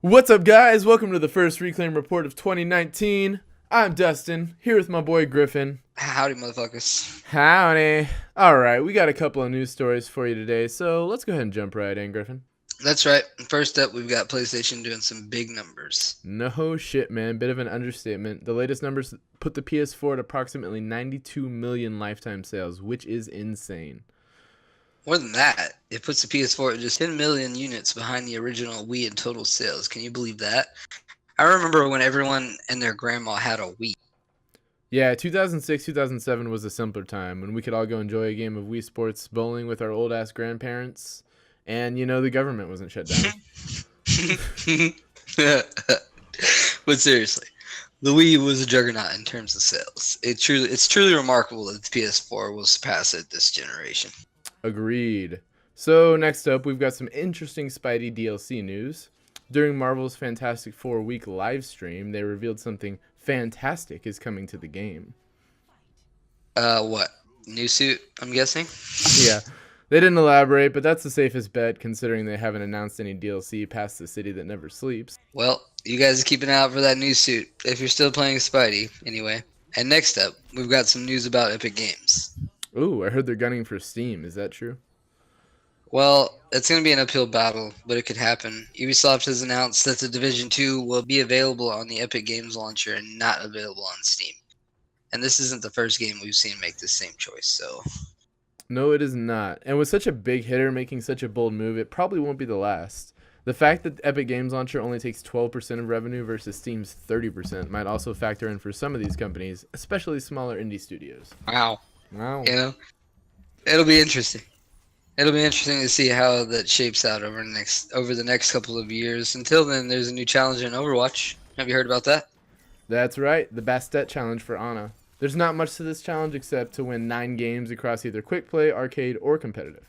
What's up, guys? Welcome to the first Reclaim Report of 2019. I'm Dustin, here with my boy Griffin. Howdy, motherfuckers. Howdy. Alright, we got a couple of news stories for you today, so let's go ahead and jump right in, Griffin. That's right. First up, we've got PlayStation doing some big numbers. No shit, man. Bit of an understatement. The latest numbers put the PS4 at approximately 92 million lifetime sales, which is insane. More than that, it puts the PS4 at just 10 million units behind the original Wii in total sales. Can you believe that? I remember when everyone and their grandma had a Wii. Yeah, 2006, 2007 was a simpler time when we could all go enjoy a game of Wii Sports bowling with our old-ass grandparents, and, the government wasn't shut down. But seriously, the Wii was a juggernaut in terms of sales. It's truly remarkable that the PS4 will surpass it this generation. Agreed. So next up, we've got some interesting Spidey DLC news. During Marvel's Fantastic Four week live stream, they revealed something fantastic is coming to the game. What? New suit, I'm guessing? Yeah, they didn't elaborate, but that's the safest bet considering they haven't announced any DLC past The City That Never Sleeps. Well, you guys keep an eye out for that new suit, if you're still playing Spidey, anyway. And next up, we've got some news about Epic Games. Ooh, I heard they're gunning for Steam. Is that true? Well, it's going to be an uphill battle, but it could happen. Ubisoft has announced that The Division 2 will be available on the Epic Games launcher and not available on Steam. And this isn't the first game we've seen make this same choice, so... No, it is not. And with such a big hitter making such a bold move, it probably won't be the last. The fact that Epic Games Launcher only takes 12% of revenue versus Steam's 30% might also factor in for some of these companies, especially smaller indie studios. Wow. Wow. It'll be interesting. It'll be interesting to see how that shapes out over the next couple of years. Until then, there's a new challenge in Overwatch. Have you heard about that? That's right, the Bastet Challenge for Ana. There's not much to this challenge except to win 9 games across either quick play, arcade, or competitive.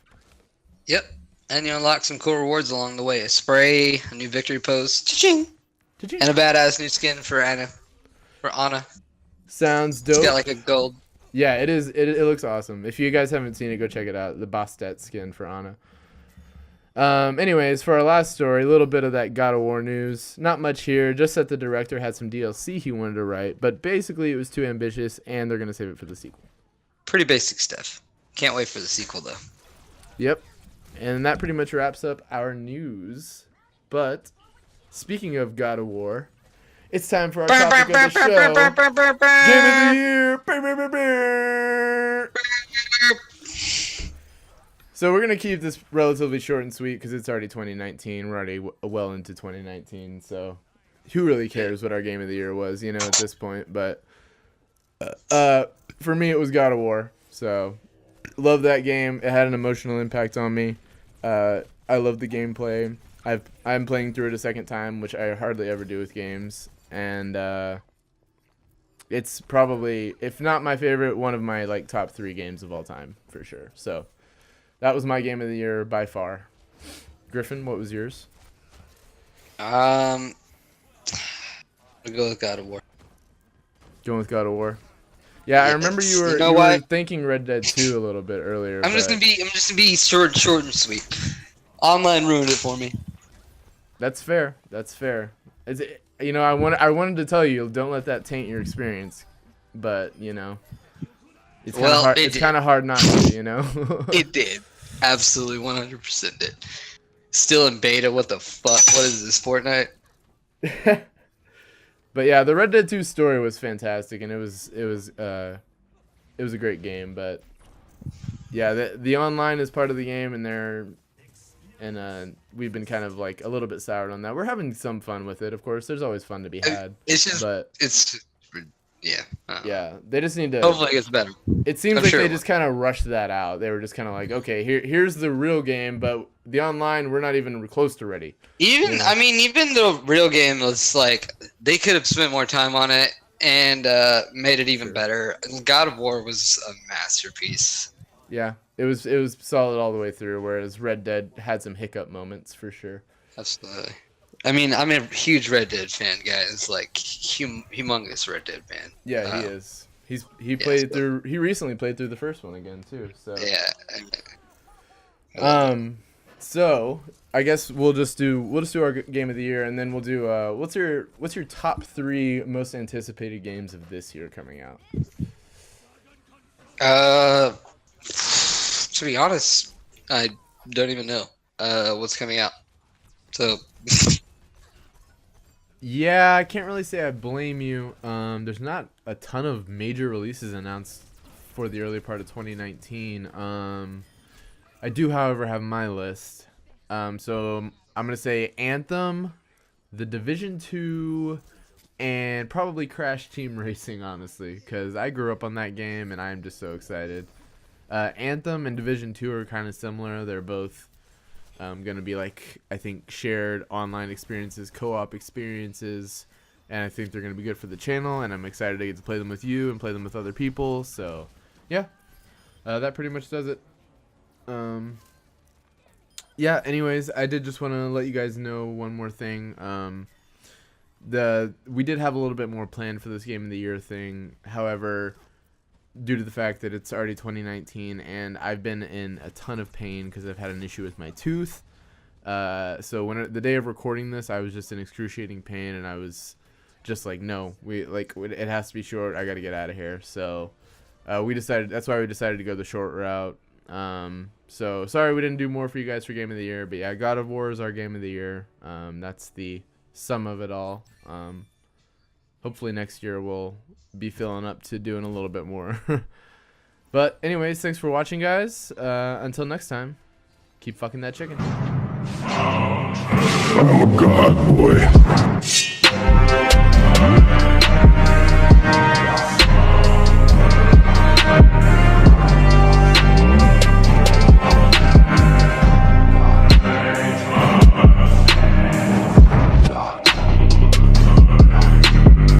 Yep. And you unlock some cool rewards along the way. A spray, a new victory pose, cha-ching, and a badass new skin for Ana. Sounds dope. It's got like a gold. Yeah, it is. It looks awesome. If you guys haven't seen it, go check it out. The Bastet skin for Ana. Anyways, for our last story, a little bit of that God of War news. Not much here, just that the director had some DLC he wanted to write, but basically it was too ambitious, and they're going to save it for the sequel. Pretty basic stuff. Can't wait for the sequel, though. Yep. And that pretty much wraps up our news. But, speaking of God of War, it's time for our topic of the show. Game of the Year! So we're going to keep this relatively short and sweet because it's already 2019. We're already well into 2019. So who really cares what our Game of the Year was, at this point. But for me, it was God of War. So love that game. It had an emotional impact on me. I love the gameplay. I'm playing through it a second time, which I hardly ever do with games. And it's probably, if not my favorite, one of my top 3 games of all time for sure. So that was my Game of the Year by far. Griffin, what was yours? I'll go with God of War. Going with God of War. Yeah, I remember you were thinking Red Dead 2 a little bit earlier. I'm just gonna be short and sweet. Online ruined it for me. That's fair. I wanted to tell you, don't let that taint your experience, but it's kind of hard not to, It did. Absolutely 100% did. Still in beta, what the fuck? What is this, Fortnite? But yeah, the Red Dead 2 story was fantastic, and it was a great game. But yeah, the online is part of the game, and we've been kind of a little bit soured on that. We're having some fun with it, of course. There's always fun to be had. Yeah, they just need to. Hopefully, it gets better. It seems they just kind of rushed that out. They were just kind of like, okay, here's the real game, but the online, we're not even close to ready. Even the real game was they could have spent more time on it and made it even better. God of War was a masterpiece. Yeah, it was solid all the way through, whereas Red Dead had some hiccup moments for sure. Absolutely. I'm a huge Red Dead fan, guys. Humongous Red Dead fan. Yeah, he is. He recently played through the first one again too. So yeah. So I guess we'll just do our game of the year, and then we'll do what's your top 3 most anticipated games of this year coming out? To be honest, I don't even know what's coming out. So Yeah, I can't really say I blame you. There's not a ton of major releases announced for the early part of 2019. I do, however, have my list. So I'm gonna say Anthem, The Division 2, and probably Crash Team Racing, honestly, because I grew up on that game and I'm just so excited. Anthem and Division 2 are kind of similar. They're both going to be like, I think, shared online experiences, co-op experiences, and I think they're going to be good for the channel, and I'm excited to get to play them with you and play them with other people. So yeah, that pretty much does it. Yeah, anyways, I did just want to let you guys know one more thing. We did have a little bit more planned for this game of the year thing. However, due to the fact that it's already 2019 and I've been in a ton of pain because I've had an issue with my tooth. So the day of recording this, I was just in excruciating pain, and I was just like, no, it has to be short. I got to get out of here. So that's why we decided to go the short route. So sorry we didn't do more for you guys for game of the year, but yeah, God of War is our game of the year. That's the sum of it all. Hopefully next year we'll be filling up to doing a little bit more. But anyways, thanks for watching, guys. Until next time, keep fucking that chicken. I'm a god, boy.